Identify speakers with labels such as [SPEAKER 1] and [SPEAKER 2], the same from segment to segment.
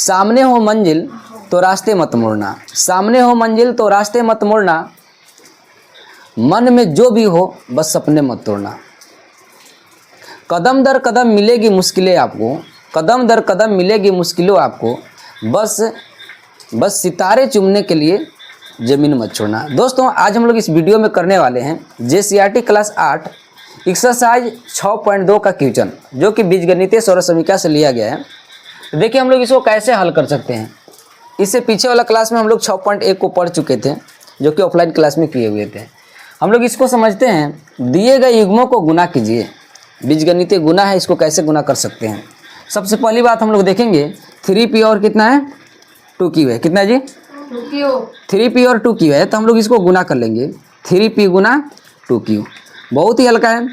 [SPEAKER 1] सामने हो मंजिल तो रास्ते मत मोड़ना, सामने हो मंजिल तो रास्ते मत मोड़ना, मन में जो भी हो बस सपने मत तोड़ना। कदम दर कदम मिलेगी मुश्किलें आपको, कदम दर कदम मिलेगी मुश्किलों आपको, बस सितारे चुमने के लिए ज़मीन मत छोड़ना। दोस्तों आज हम लोग इस वीडियो में करने वाले हैं JCRT क्लास 8 एक्सरसाइज 6.2 का क्वेश्चन, जो कि बीजगणितीय सौरसमीकरण से लिया गया है। देखिए हम लोग इसको कैसे हल कर सकते हैं। इससे पीछे वाला क्लास में हम लोग 6.1 को पढ़ चुके थे, जो कि ऑफलाइन क्लास में किए हुए थे। हम लोग इसको समझते हैं। दिए गए युग्मों को गुना कीजिए, बीजगणितीय गुना है, इसको कैसे गुना कर सकते हैं। सबसे पहली बात हम लोग देखेंगे 3p और कितना है 2q है, कितना है जी 3p और 2q है, तो हम लोग इसको गुना कर लेंगे 3p गुना 2q। बहुत ही हल्का है,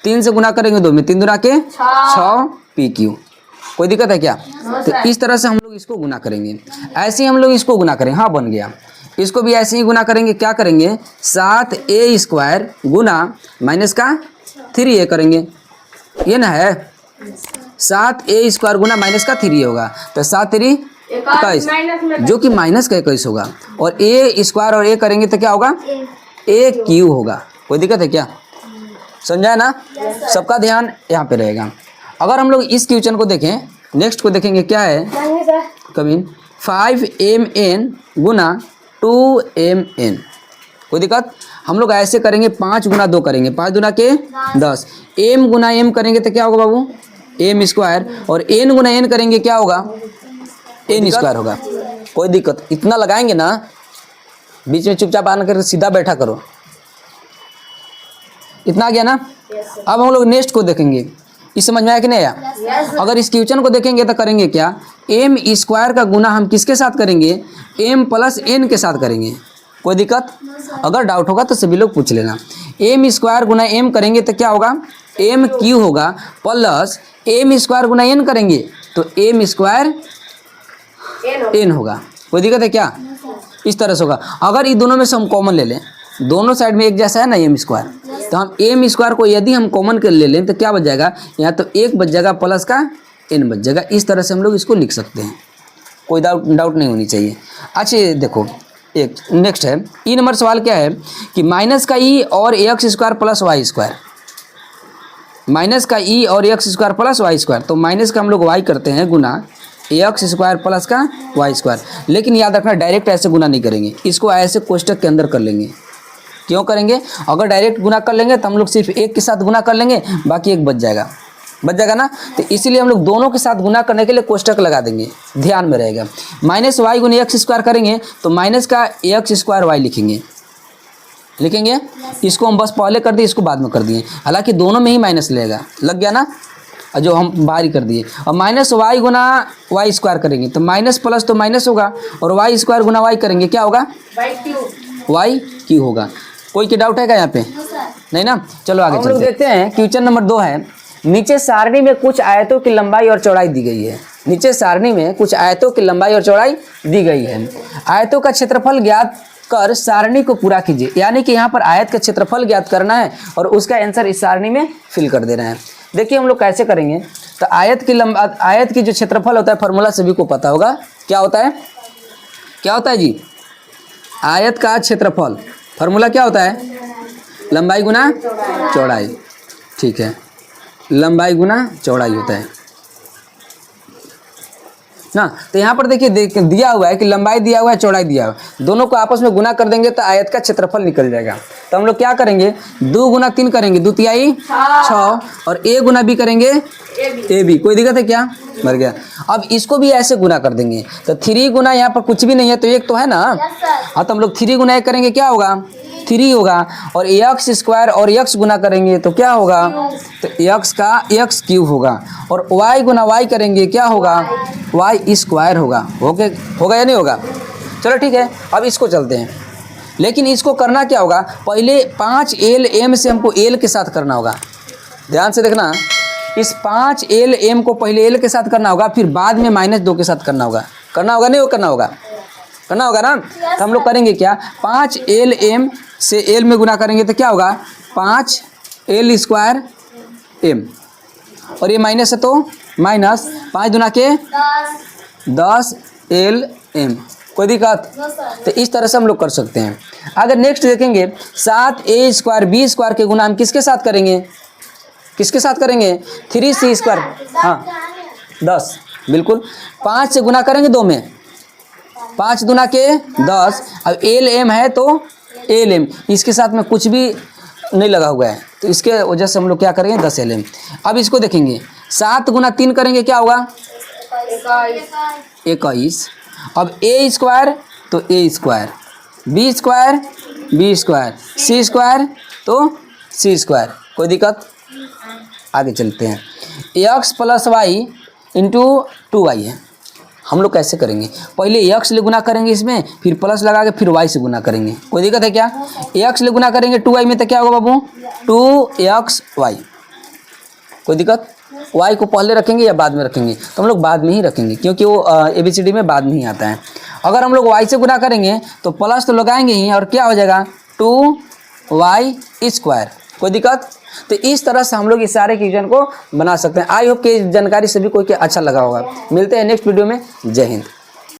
[SPEAKER 1] 3 से गुना करेंगे 2 में, 3 दूना के 6pq। कोई दिक्कत है क्या? तो इस तरह से हम लोग इसको गुना करेंगे। ऐसे ही हम लोग इसको गुना करेंगे, हाँ बन गया। इसको भी ऐसे ही गुना करेंगे, क्या करेंगे 7a² गुना माइनस का 3a करेंगे, ये ना है 7a² गुना माइनस का 3a होगा, तो 7×3 21, जो कि माइनस का 21 होगा। और a² और a करेंगे तो क्या होगा aq होगा। कोई दिक्कत है क्या? समझाए ना? सबका ध्यान यहाँ पे रहेगा। अगर हम लोग इस क्वेश्चन को देखें, नेक्स्ट को देखेंगे, क्या है कभी 5mn गुना 2mn। कोई दिक्कत? हम लोग ऐसे करेंगे 5 गुना 2 करेंगे, 5 दूना के 10, m गुना m करेंगे तो क्या होगा बाबू m², और n गुना n करेंगे क्या होगा n² होगा। कोई दिक्कत? इतना लगाएंगे ना, बीच में चुपचाप आना कर सीधा बैठा करो। इतना आ गया ना? अब हम लोग नेक्स्ट को देखेंगे। इस समझ में आया कि नहीं आया? अगर इस क्वेश्चन को देखेंगे तो करेंगे क्या, m² का गुना हम किसके साथ करेंगे m + n के साथ करेंगे। कोई दिक्कत? अगर डाउट होगा तो सभी लोग पूछ लेना। m² गुना m करेंगे तो क्या होगा mq होगा, प्लस m² गुना n करेंगे तो m² n होगा। कोई दिक्कत है क्या? इस तरह से होगा। अगर इन दोनों में से हम कॉमन ले लें, दोनों साइड में एक जैसा है ना m², तो हम m² को यदि हम कॉमन कर ले लें तो क्या बच जाएगा, यहाँ तो 1 बच जाएगा प्लस का n बच जाएगा। इस तरह से हम लोग इसको लिख सकते हैं, कोई डाउट नहीं होनी चाहिए। अच्छा ये देखो, एक नेक्स्ट है ई नंबर सवाल क्या है कि माइनस का e और x² प्लस y², माइनस का e और x² प्लस y², तो माइनस का हम लोग y करते हैं गुना x² प्लस का y²। लेकिन याद रखना डायरेक्ट ऐसे गुना नहीं करेंगे, इसको ऐसे कोष्टक के अंदर कर लेंगे। क्यों करेंगे? अगर डायरेक्ट गुना कर लेंगे तो हम लोग सिर्फ एक के साथ गुना कर लेंगे, बाकी एक बच जाएगा ना। तो इसीलिए हम लोग दोनों के साथ गुना करने के लिए कोष्टक लगा देंगे, ध्यान में रहेगा। -y गुना x² करेंगे तो माइनस का x² y लिखेंगे। इसको हम बस पहले कर दिए, इसको बाद में कर दिए, हालांकि दोनों में ही माइनस लगेगा, लग गया ना, जो हम बाहर ही कर दिए। और -y गुना y² करेंगे तो माइनस प्लस तो माइनस होगा, और y² गुना y करेंगे क्या होगा y³ होगा। कोई की डाउट है क्या यहाँ पे? नहीं ना? चलो आगे चलते हैं। देखते हैं क्वेश्चन नंबर 2 है। नीचे सारणी में कुछ आयतों की लंबाई और चौड़ाई दी गई है। नीचे सारणी में कुछ आयतों की लंबाई और चौड़ाई दी गई है। आयतों का क्षेत्रफल ज्ञात कर सारणी को पूरा कीजिए। यानी कि यहाँ पर आयत का क्षेत्रफल ज्ञात करना है और उसका आंसर इस सारणी में फिल कर देना है। देखिए हम लोग कैसे करेंगे, तो आयत की जो क्षेत्रफल होता है फॉर्मूला सभी को पता होगा, क्या होता है जी आयत का क्षेत्रफल। फॉर्मूला क्या होता है? लंबाई गुना चौड़ाई। ठीक है, लंबाई गुना चौड़ाई होता है ना। तो यहाँ पर देखिए दिया हुआ है कि लंबाई दिया हुआ है, चौड़ाई दिया हुआ है, दोनों को आपस में गुना कर देंगे तो आयत का क्षेत्रफल निकल जाएगा। तो हम लोग क्या करेंगे, 2 गुना 3 करेंगे, 2 तिहाई 6, और a गुना b करेंगे ab। कोई दिक्कत है क्या? मर गया। अब इसको भी ऐसे गुना कर देंगे, तो 3 गुना यहाँ पर कुछ भी नहीं है तो 1 तो है ना। हाँ, तो हम लोग 3 गुना 1 करेंगे, क्या होगा 3 होगा, और x² और x गुना करेंगे तो क्या होगा, तो x का x³ होगा, और y गुना y करेंगे क्या होगा y² होगा या नहीं होगा? चलो ठीक है, अब इसको चलते हैं। लेकिन इसको करना क्या होगा, पहले 5l से हमको l के साथ करना होगा। ध्यान से देखना, इस 5l को पहले l के साथ करना होगा, फिर बाद में -2 के साथ करना होगा नहीं करना होगा ना। तो हम लोग करेंगे क्या, 5l से l में गुना करेंगे तो क्या होगा 5l² m, और ये माइनस है तो माइनस 5 दूना के 10LM। कोई दिक्कत? तो इस तरह से हम लोग कर सकते हैं। अगर नेक्स्ट देखेंगे 7A² B² के गुना हम किसके साथ करेंगे? किसके साथ करेंगे? 3C²। हाँ 10, बिल्कुल। 5 से गुना करेंगे 2 में, 5 दूना के 10। अब LM है तो LM, इसके साथ में कुछ भी नहीं लगा हुआ है तो इसके वजह से हम लोग क्या करेंगे? 10LM। अब इसको देखेंगे 7 गुना 3 करेंगे क्या होगा? 21। अब A² तो A², B² B², C² तो C²। कोई दिक्कत? आगे चलते हैं। x + y × 2y है। हम लोग कैसे करेंगे? पहले x ले गुना करेंगे इसमें, फिर प्लस लगा के फिर y से गुना करेंगे। कोई दिक्कत है क्या? x ले गुना करेंगे 2y में तो क्या होगा बाबू? 2xy। कोई दिक्कत? y को पहले रखेंगे या बाद में रखेंगे? तो हम लोग बाद में ही रखेंगे क्योंकि वो ABCD में बाद में ही आता है। अगर हम लोग y से गुना करेंगे तो प्लस तो लगाएंगे ही और क्या हो जाएगा? 2y²। कोई दिक्कत? तो इस तरह से हम लोग इस सारे इक्वेशन को बना सकते हैं। आई होप कि जानकारी सभी को अच्छा लगा होगा। मिलते हैं नेक्स्ट वीडियो में। जय हिंद।